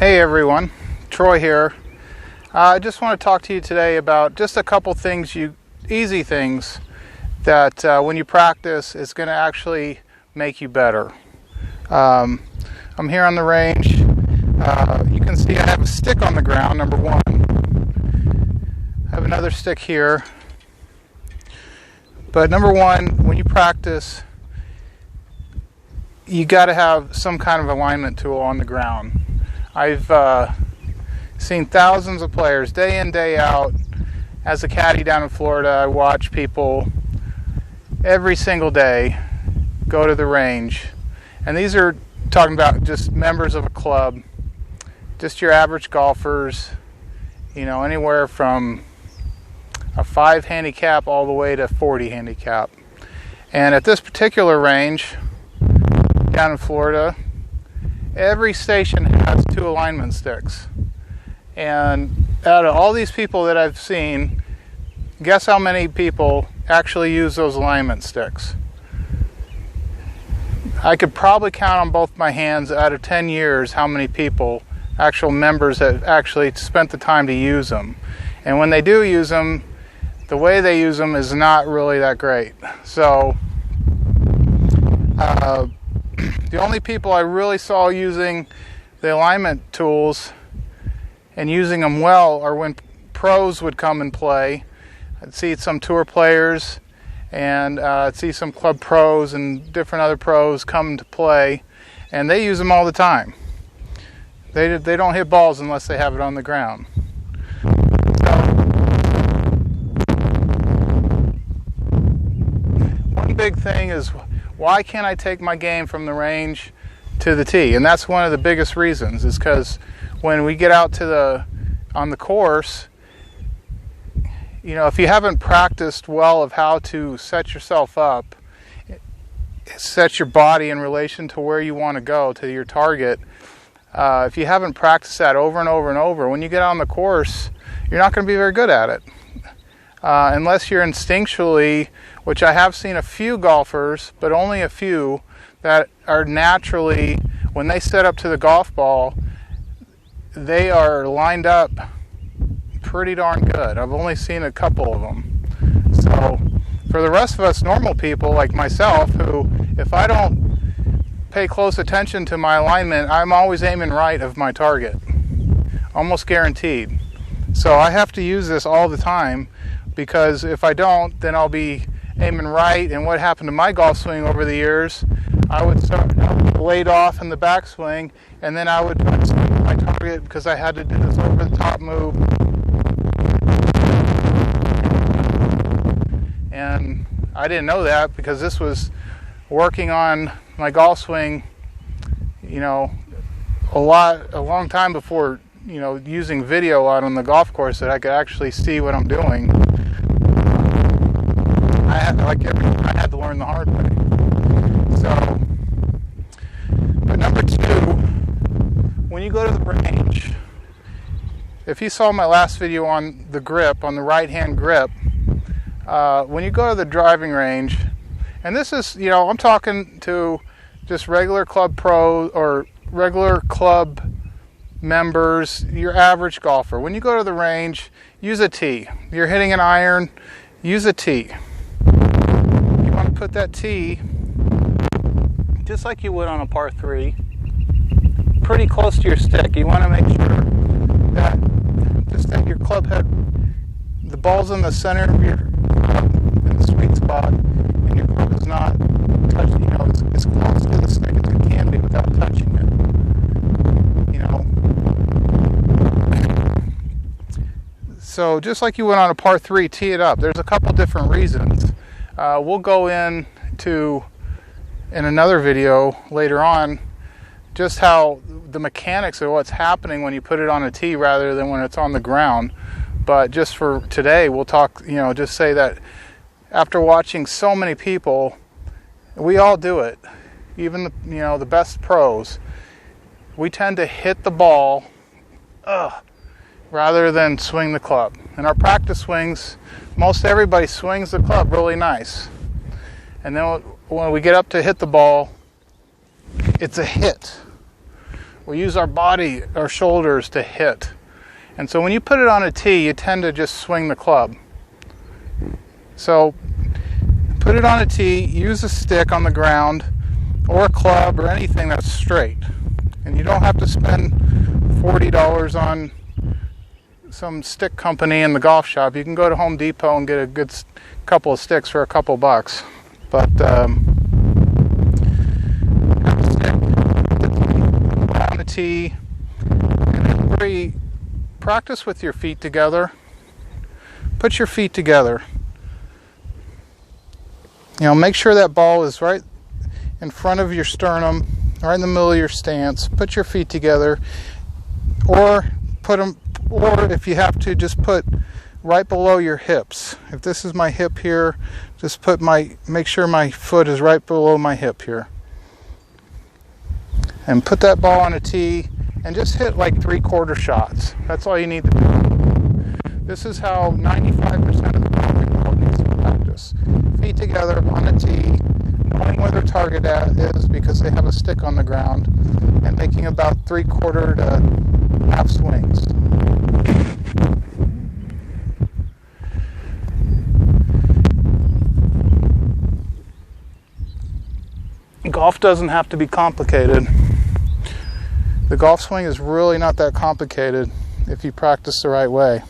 Hey everyone, Troy here. I just want to talk to you today about just a couple things, easy things that when you practice is going to actually make you better. I'm here on the range. You can see I have a stick on the ground, number one. I have another stick here. But number one, when you practice, you got to have some kind of alignment tool on the ground. I've seen thousands of players day in, day out. As a caddy down in Florida, I watch people every single day go to the range. And these are talking about just members of a club, just your average golfers, anywhere from a 5 handicap all the way to 40 handicap. And at this particular range down in Florida, every station has 2 alignment sticks. And out of all these people that I've seen, guess how many people actually use those alignment sticks? I could probably count on both my hands out of 10 years how many people, actual members, have actually spent the time to use them. And when they do use them, the way they use them is not really that great. So the only people I really saw using the alignment tools and using them well are when pros would come and play. I'd see some tour players and I'd see some club pros and different other pros come to play, and they use them all the time. They don't hit balls unless they have it on the ground. One big thing is, why can't I take my game from the range to the tee? And that's one of the biggest reasons, is because when we get out on the course, if you haven't practiced well of how to set yourself up, set your body in relation to where you want to go, to your target, if you haven't practiced that over and over and over, when you get on the course, you're not going to be very good at it. Unless you're instinctually, which I have seen a few golfers, but only a few, that are naturally, when they set up to the golf ball, they are lined up pretty darn good. I've only seen a couple of them. So for the rest of us normal people like myself, who, if I don't pay close attention to my alignment, I'm always aiming right of my target, almost guaranteed. So I have to use this all the time, because if I don't, then I'll be aiming right. And what happened to my golf swing over the years, I would start laid off in the backswing, and then I would swing my target because I had to do this over the top move. And I didn't know that, because this was working on my golf swing, a long time before, using video out on the golf course, that I could actually see what I'm doing. I had to learn the hard way. So, but number 2, when you go to the range, if you saw my last video on the grip, on the right-hand grip, when you go to the driving range, and this is, I'm talking to just regular club pros or regular club members, your average golfer. When you go to the range, use a tee. You're hitting an iron, use a tee. You want to put that tee just like you would on a par 3, pretty close to your stick. You want to make sure that your club head, the ball's in the center of your club, in the sweet spot, and your club is not touching, as close to the stick as it can be without touching it. So just like you would on a par 3, tee it up. There's a couple different reasons. We'll go into in another video later on just how the mechanics of what's happening when you put it on a tee rather than when it's on the ground. But just for today, we'll talk, just say that after watching so many people, we all do it. Even the best pros, we tend to hit the ball rather than swing the club. In our practice swings, most everybody swings the club really nice. And then when we get up to hit the ball, it's a hit We use our body, our shoulders to hit. And so when you put it on a tee, you tend to just swing the club. So put it on a tee, use a stick on the ground or a club or anything that's straight. And you don't have to spend $40 on some stick company in the golf shop. You can go to Home Depot and get a good couple of sticks for a couple bucks. But have a stick, on the tee, and then practice with your feet together. Put your feet together. You know, make sure that ball is right in front of your sternum, right in the middle of your stance. Put your feet together, or if you have to, just put right below your hips. If this is my hip here, just make sure my foot is right below my hip here. And put that ball on a tee and just hit like 3/4 shots. That's all you need to do. This is how 95% of the golfing world needs to practice. Feet together on a tee, knowing where their target is because they have a stick on the ground, and making about 3/4 to half swings. Golf doesn't have to be complicated. The golf swing is really not that complicated if you practice the right way.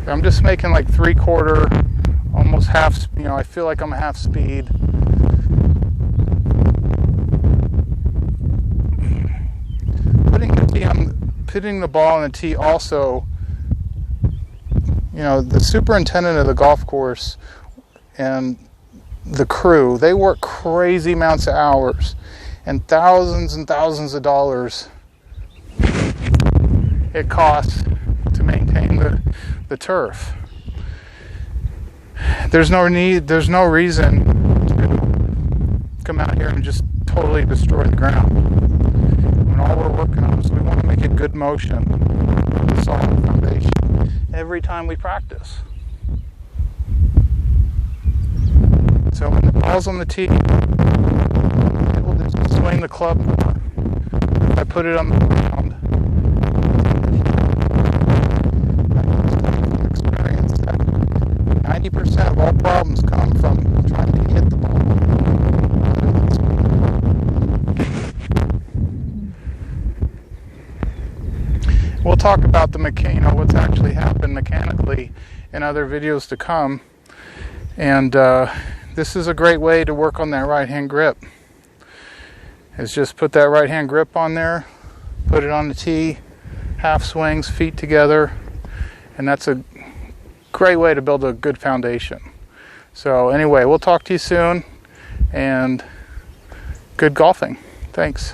I'm just making like 3/4, almost half, I feel like I'm half speed. Putting the ball on the tee also, the superintendent of the golf course and the crew, they work crazy amounts of hours and thousands of dollars it costs to maintain the turf. There's no reason to come out here and just totally destroy the ground. When all we're working on is we want to make a good motion, a solid foundation every time we practice. So when the ball's on the tee, it will just swing the club more. If I put it on the ground, I experience that 90% of all problems come from trying to hit the ball. We'll talk about what's actually happened mechanically in other videos to come. And this is a great way to work on that right hand grip. Is just put that right hand grip on there, put it on the tee, half swings, feet together, and that's a great way to build a good foundation. So anyway, we'll talk to you soon, and good golfing. Thanks.